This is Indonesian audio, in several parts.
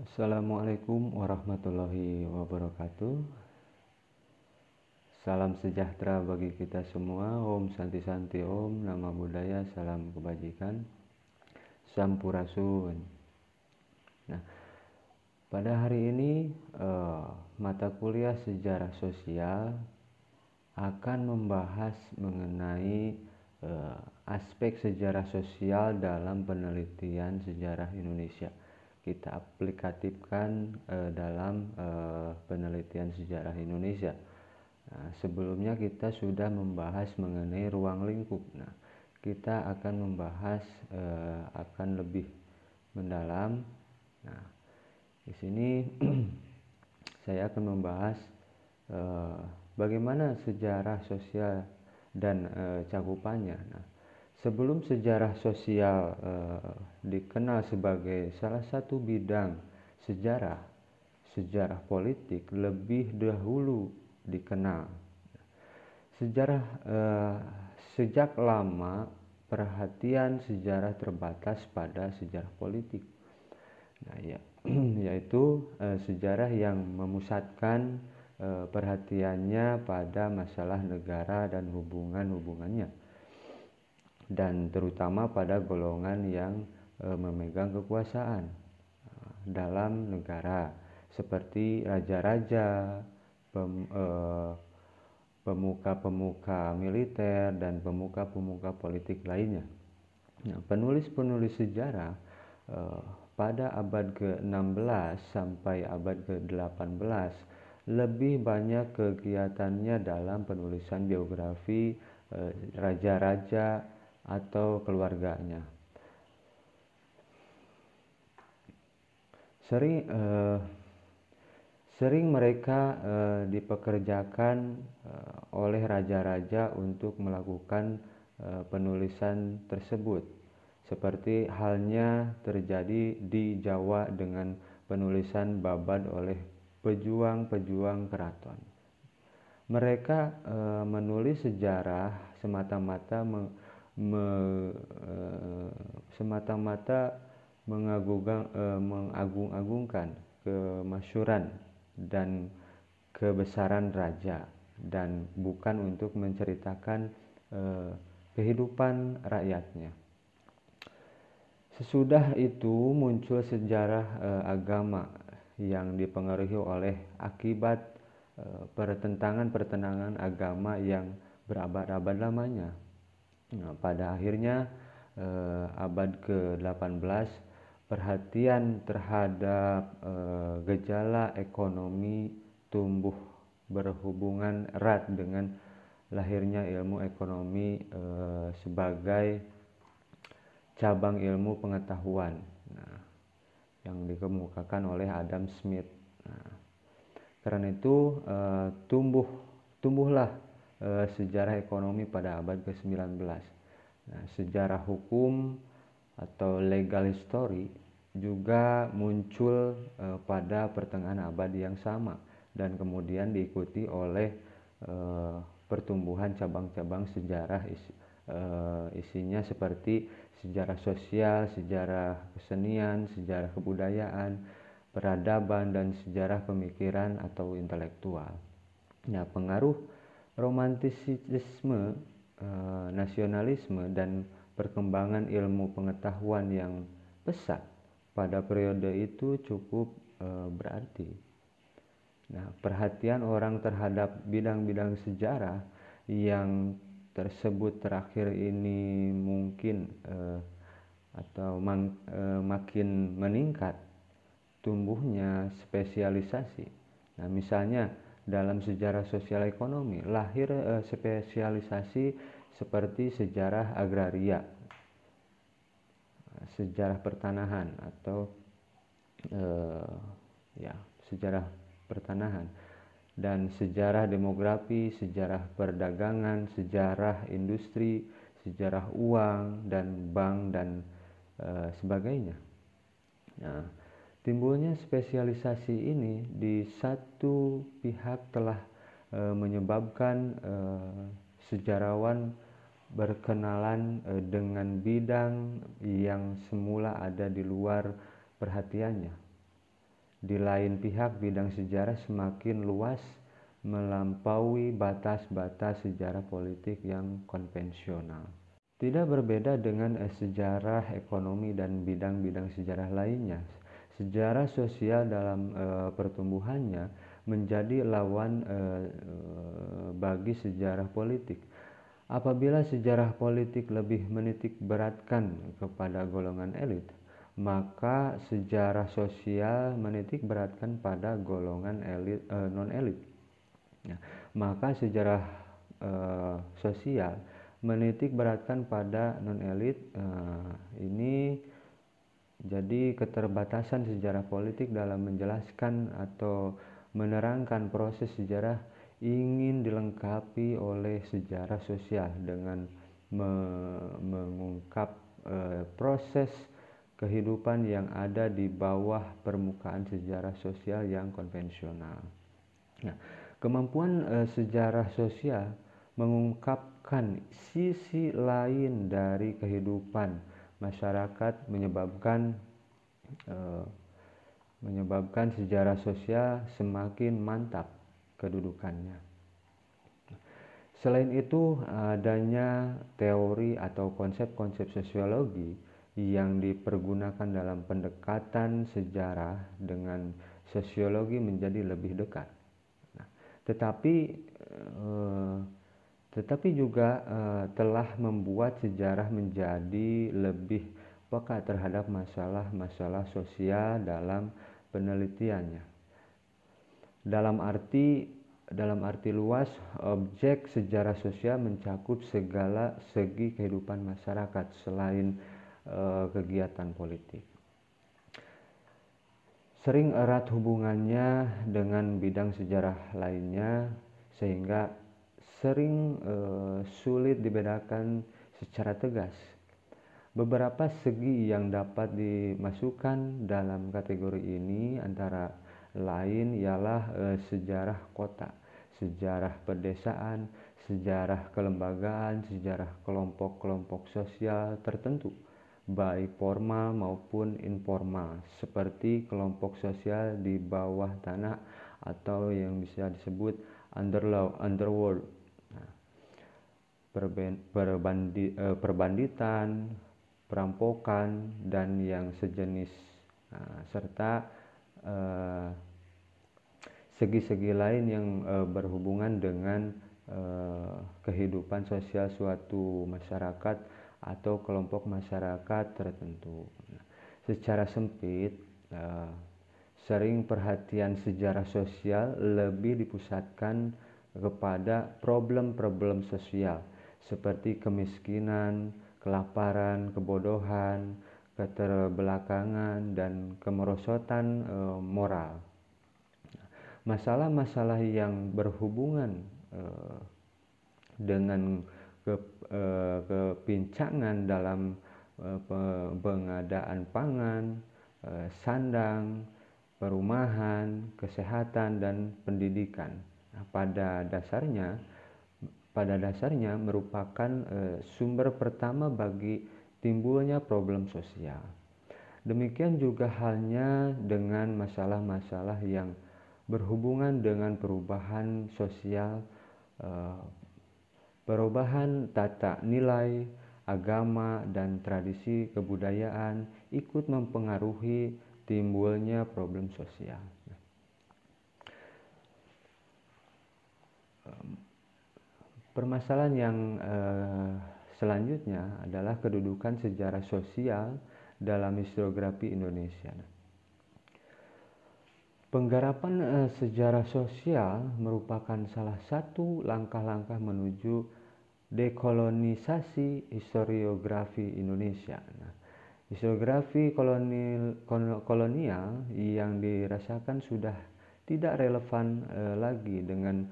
Assalamualaikum warahmatullahi wabarakatuh. Salam sejahtera bagi kita semua. Om Santi Santi Om, Nama Budaya, Salam Kebajikan, Sampurasun. Nah, pada hari ini mata kuliah Sejarah Sosial akan membahas mengenai aspek sejarah sosial dalam penelitian sejarah Indonesia. Kita aplikatifkan dalam penelitian sejarah Indonesia. Nah, sebelumnya kita sudah membahas mengenai ruang lingkup. Nah, kita akan membahas akan lebih mendalam. Nah, di sini saya akan membahas bagaimana sejarah sosial dan cakupannya. Nah, sebelum sejarah sosial dikenal sebagai salah satu bidang sejarah politik lebih dahulu dikenal. Sejak lama perhatian sejarah terbatas pada sejarah politik. Nah, yaitu sejarah yang memusatkan perhatiannya pada masalah negara dan hubungan-hubungannya, dan terutama pada golongan yang memegang kekuasaan dalam negara seperti raja-raja, pemuka-pemuka militer, dan pemuka-pemuka politik lainnya. Nah, penulis-penulis sejarah pada abad ke-16 sampai abad ke-18 lebih banyak kegiatannya dalam penulisan biografi raja-raja atau keluarganya. Sering mereka dipekerjakan oleh raja-raja untuk melakukan penulisan tersebut, seperti halnya terjadi di Jawa dengan penulisan babad oleh pejuang-pejuang keraton. Mereka menulis sejarah semata-mata mengagung-agungkan kemasyhuran dan kebesaran raja, dan bukan untuk menceritakan kehidupan rakyatnya. Sesudah itu muncul sejarah agama yang dipengaruhi oleh akibat pertentangan agama yang berabad-abad lamanya. Nah, pada akhirnya abad ke-18 perhatian terhadap gejala ekonomi tumbuh berhubungan erat dengan lahirnya ilmu ekonomi sebagai cabang ilmu pengetahuan, yang dikemukakan oleh Adam Smith. Nah, karena itu tumbuhlah sejarah ekonomi pada abad ke-19. Nah, sejarah hukum atau legal history juga muncul pada pertengahan abad yang sama, dan kemudian diikuti oleh pertumbuhan cabang-cabang sejarah isinya seperti sejarah sosial, sejarah kesenian, sejarah kebudayaan, peradaban, dan sejarah pemikiran atau intelektual. Nah, pengaruh romantisisme, nasionalisme, dan perkembangan ilmu pengetahuan yang pesat pada periode itu cukup berarti. Nah, perhatian orang terhadap bidang-bidang sejarah yang tersebut terakhir ini mungkin makin meningkat tumbuhnya spesialisasi. Nah, misalnya dalam sejarah sosial ekonomi lahir spesialisasi seperti sejarah agraria, sejarah pertanahan atau sejarah pertanahan, dan sejarah demografi, sejarah perdagangan, sejarah industri, sejarah uang dan bank, dan sebagainya. Nah, timbulnya spesialisasi ini di satu pihak telah menyebabkan sejarawan berkenalan dengan bidang yang semula ada di luar perhatiannya. Di lain pihak, bidang sejarah semakin luas melampaui batas-batas sejarah politik yang konvensional. Tidak berbeda dengan sejarah ekonomi dan bidang-bidang sejarah lainnya, sejarah sosial dalam pertumbuhannya menjadi lawan bagi sejarah politik. Apabila sejarah politik lebih menitik beratkan kepada golongan elit, maka sejarah sosial menitik beratkan pada golongan elit non-elit. Ya, maka sejarah sosial menitik beratkan pada non-elit. Ini jadi keterbatasan sejarah politik dalam menjelaskan atau menerangkan proses sejarah ingin dilengkapi oleh sejarah sosial dengan mengungkap proses kehidupan yang ada di bawah permukaan sejarah sosial yang konvensional. Nah, kemampuan sejarah sosial mengungkapkan sisi lain dari kehidupan masyarakat menyebabkan sejarah sosial semakin mantap kedudukannya. Selain itu, adanya teori atau konsep-konsep sosiologi yang dipergunakan dalam pendekatan sejarah dengan sosiologi menjadi lebih dekat. Tetapi juga telah membuat sejarah menjadi lebih peka terhadap masalah-masalah sosial dalam penelitiannya. Dalam arti luas, objek sejarah sosial mencakup segala segi kehidupan masyarakat selain kegiatan politik. Sering erat hubungannya dengan bidang sejarah lainnya, sehingga sering sulit dibedakan secara tegas. Beberapa segi yang dapat dimasukkan dalam kategori ini antara lain ialah sejarah kota, sejarah pedesaan, sejarah kelembagaan, sejarah kelompok-kelompok sosial tertentu, baik formal maupun informal, seperti kelompok sosial di bawah tanah atau yang bisa disebut underworld, perbanditan, perampokan, dan yang sejenis, serta segi-segi lain yang berhubungan dengan kehidupan sosial suatu masyarakat atau kelompok masyarakat tertentu. Secara sempit, sering perhatian sejarah sosial lebih dipusatkan kepada problem-problem sosial seperti kemiskinan, kelaparan, kebodohan, keterbelakangan, dan kemerosotan moral. Masalah-masalah yang berhubungan dengan kepincangan dalam pengadaan pangan, sandang, perumahan, kesehatan, dan pendidikan. Pada dasarnya merupakan sumber pertama bagi timbulnya problem sosial. Demikian juga halnya dengan masalah-masalah yang berhubungan dengan perubahan sosial, perubahan tata nilai, agama, dan tradisi kebudayaan ikut mempengaruhi timbulnya problem sosial. Permasalahan yang selanjutnya adalah kedudukan sejarah sosial dalam historiografi Indonesia. Penggarapan sejarah sosial merupakan salah satu langkah-langkah menuju dekolonisasi historiografi Indonesia. Historiografi kolonial yang dirasakan sudah tidak relevan lagi dengan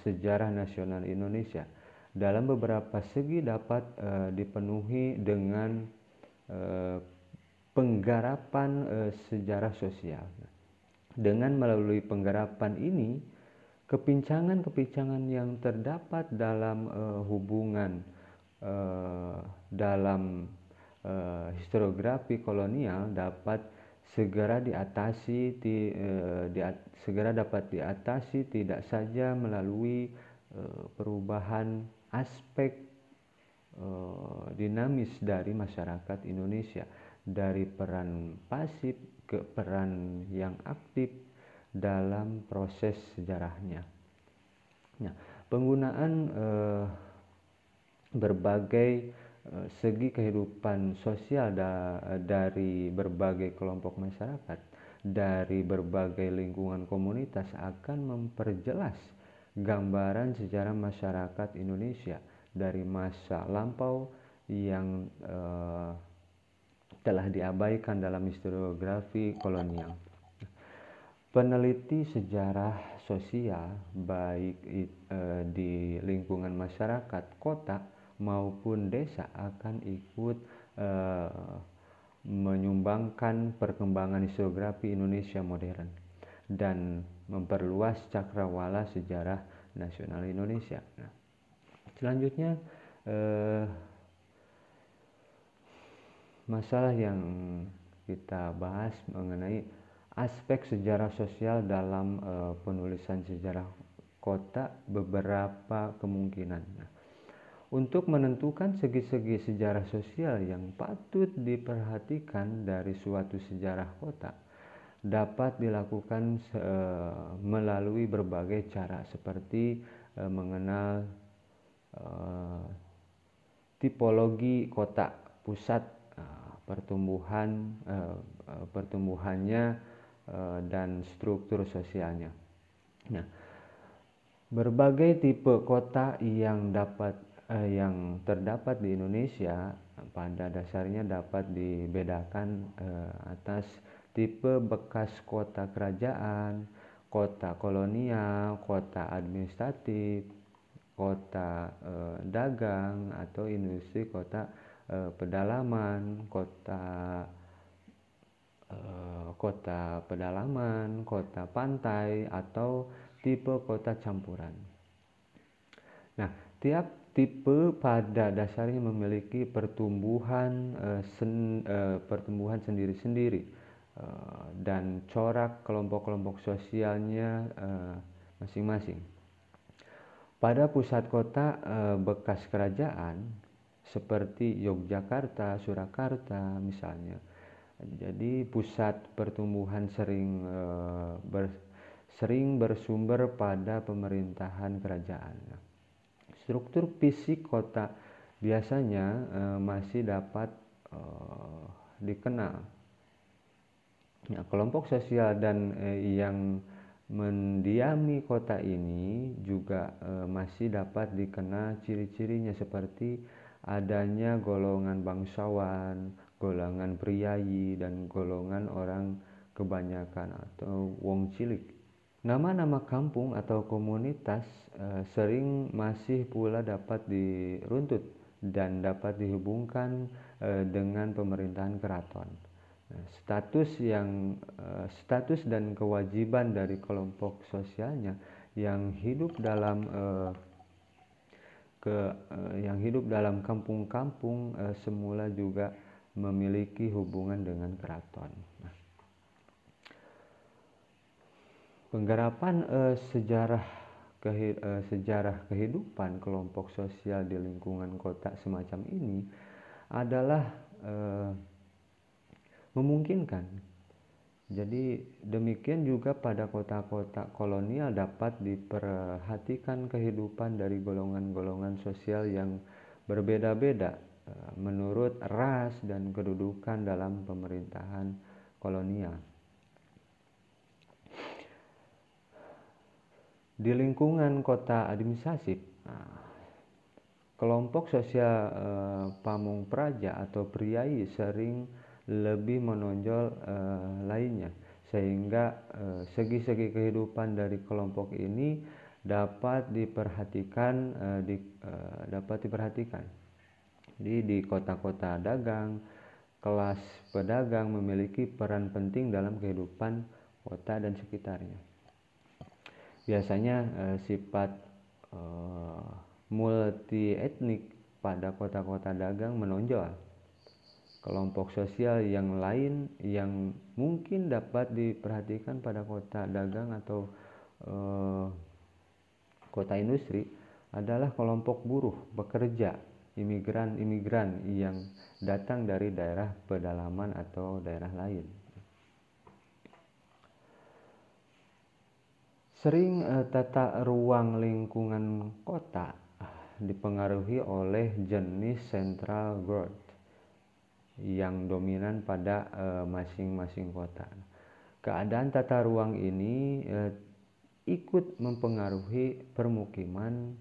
sejarah nasional Indonesia. Dalam beberapa segi dapat dipenuhi dengan penggarapan sejarah sosial. Dengan melalui penggarapan ini, kepincangan-kepincangan yang terdapat dalam hubungan dalam historiografi kolonial dapat segera dapat diatasi tidak saja melalui perubahan aspek dinamis dari masyarakat Indonesia, dari peran pasif ke peran yang aktif dalam proses sejarahnya. Nah, penggunaan berbagai segi kehidupan sosial dari berbagai kelompok masyarakat, dari berbagai lingkungan komunitas akan memperjelas gambaran sejarah masyarakat Indonesia dari masa lampau yang telah diabaikan dalam historiografi kolonial. Peneliti sejarah sosial baik di lingkungan masyarakat kota maupun desa akan ikut menyumbangkan perkembangan historiografi Indonesia modern dan memperluas cakrawala sejarah nasional Indonesia. Nah, selanjutnya masalah yang kita bahas mengenai aspek sejarah sosial dalam penulisan sejarah kota, beberapa kemungkinan. Nah, untuk menentukan segi-segi sejarah sosial yang patut diperhatikan dari suatu sejarah kota dapat dilakukan melalui berbagai cara, seperti mengenal tipologi kota pusat, pertumbuhannya dan struktur sosialnya. Nah, berbagai tipe kota yang terdapat di Indonesia pada dasarnya dapat dibedakan atas tipe bekas kota kerajaan, kota kolonial, kota administratif, kota dagang atau industri, kota pedalaman, kota pantai, atau tipe kota campuran. Nah, tiap tipe pada dasarnya memiliki pertumbuhan sendiri-sendiri dan corak kelompok-kelompok sosialnya masing-masing. Pada pusat kota bekas kerajaan seperti Yogyakarta, Surakarta misalnya, jadi pusat pertumbuhan sering bersumber pada pemerintahan kerajaan. Struktur fisik kota biasanya masih dapat dikenal. Nah, kelompok sosial dan yang mendiami kota ini juga masih dapat dikenal ciri-cirinya, seperti adanya golongan bangsawan, golongan priayi, dan golongan orang kebanyakan atau wong cilik. Nama-nama kampung atau komunitas sering masih pula dapat diruntut dan dapat dihubungkan dengan pemerintahan keraton. Status dan kewajiban dari kelompok sosialnya yang hidup dalam kampung-kampung semula juga memiliki hubungan dengan keraton. Penggarapan sejarah kehidupan kelompok sosial di lingkungan kota semacam ini adalah memungkinkan. Jadi demikian juga pada kota-kota kolonial dapat diperhatikan kehidupan dari golongan-golongan sosial yang berbeda-beda menurut ras dan kedudukan dalam pemerintahan kolonial. Di lingkungan kota administratif, kelompok sosial pamong praja atau priayi sering lebih menonjol lainnya, sehingga segi-segi kehidupan dari kelompok ini dapat diperhatikan. Di kota-kota dagang, kelas pedagang memiliki peran penting dalam kehidupan kota dan sekitarnya. Biasanya sifat multi etnik pada kota-kota dagang menonjol. kelompok sosial yang lain yang mungkin dapat diperhatikan pada kota dagang atau kota industri adalah kelompok buruh, pekerja, imigran yang datang dari daerah pedalaman atau daerah lain. Sering tata ruang lingkungan kota dipengaruhi oleh jenis central growth yang dominan pada masing-masing kota. Keadaan tata ruang ini ikut mempengaruhi permukiman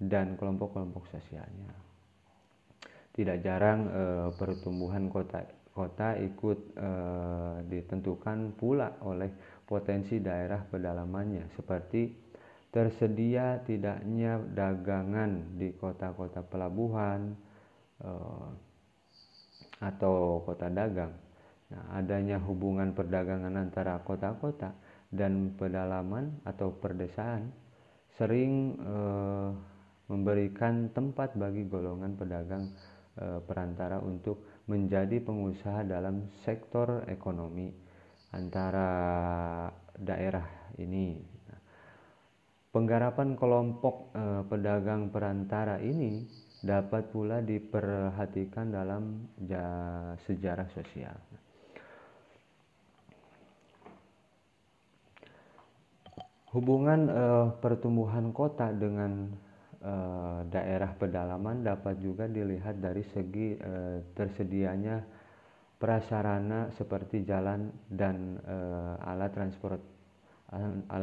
dan kelompok-kelompok sosialnya. Tidak jarang pertumbuhan kota ikut ditentukan pula oleh potensi daerah pedalamannya, seperti tersedia tidaknya dagangan di kota-kota pelabuhan atau kota dagang. Nah, adanya hubungan perdagangan antara kota-kota dan pedalaman atau perdesaan sering memberikan tempat bagi golongan pedagang perantara untuk menjadi pengusaha dalam sektor ekonomi antara daerah ini. Penggarapan kelompok pedagang perantara ini dapat pula diperhatikan dalam sejarah sosial. Hubungan pertumbuhan kota dengan daerah pedalaman dapat juga dilihat dari segi tersedianya prasarana seperti jalan dan alat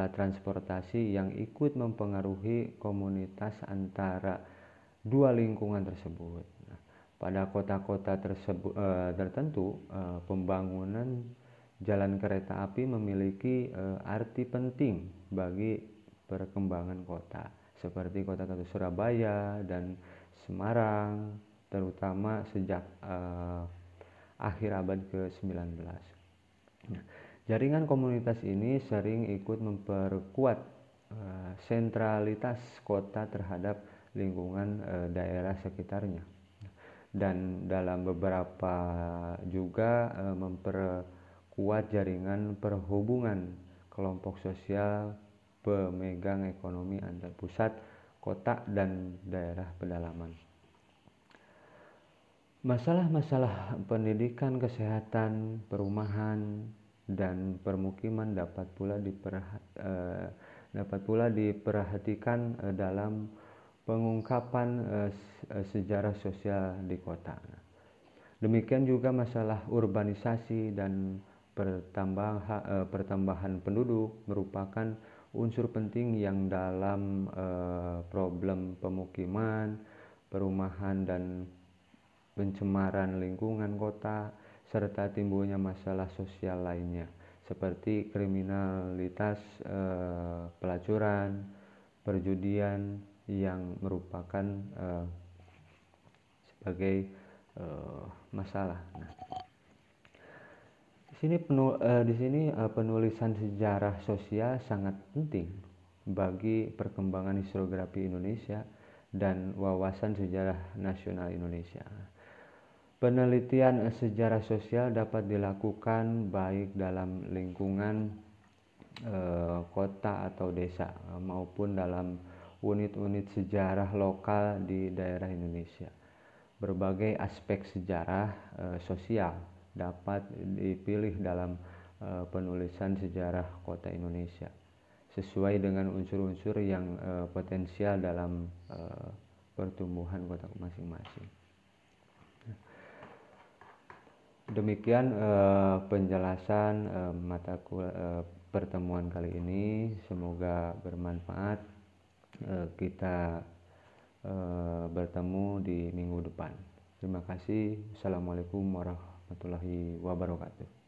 transportasi yang ikut mempengaruhi komunitas antara dua lingkungan tersebut. Nah, pada kota-kota tertentu, pembangunan jalan kereta api memiliki arti penting bagi perkembangan kota, seperti kota-kota Surabaya dan Semarang, terutama sejak akhir abad ke-19. Nah, jaringan komunitas ini sering ikut memperkuat sentralitas kota terhadap lingkungan daerah sekitarnya, dan dalam beberapa juga memperkuat jaringan perhubungan kelompok sosial pemegang ekonomi antar pusat kota dan daerah pedalaman. Masalah-masalah pendidikan, kesehatan, perumahan, dan permukiman dapat pula diperhatikan dalam pengungkapan sejarah sosial di kota. Demikian juga masalah urbanisasi dan pertambahan penduduk merupakan unsur penting yang dalam problem pemukiman, perumahan, dan pencemaran lingkungan kota, serta timbulnya masalah sosial lainnya seperti kriminalitas, pelacuran, perjudian yang merupakan sebagai masalah. Nah, di sini penulisan sejarah sosial sangat penting bagi perkembangan historiografi Indonesia dan wawasan sejarah nasional Indonesia. Penelitian sejarah sosial dapat dilakukan baik dalam lingkungan kota atau desa maupun dalam unit-unit sejarah lokal di daerah Indonesia. Berbagai aspek sejarah sosial dapat dipilih dalam penulisan sejarah kota Indonesia sesuai dengan unsur-unsur yang potensial dalam pertumbuhan kota masing-masing. Demikian penjelasan mata kuliah pertemuan kali ini, semoga bermanfaat. Kita bertemu di minggu depan. Terima kasih. Assalamualaikum warahmatullahi wabarakatuh.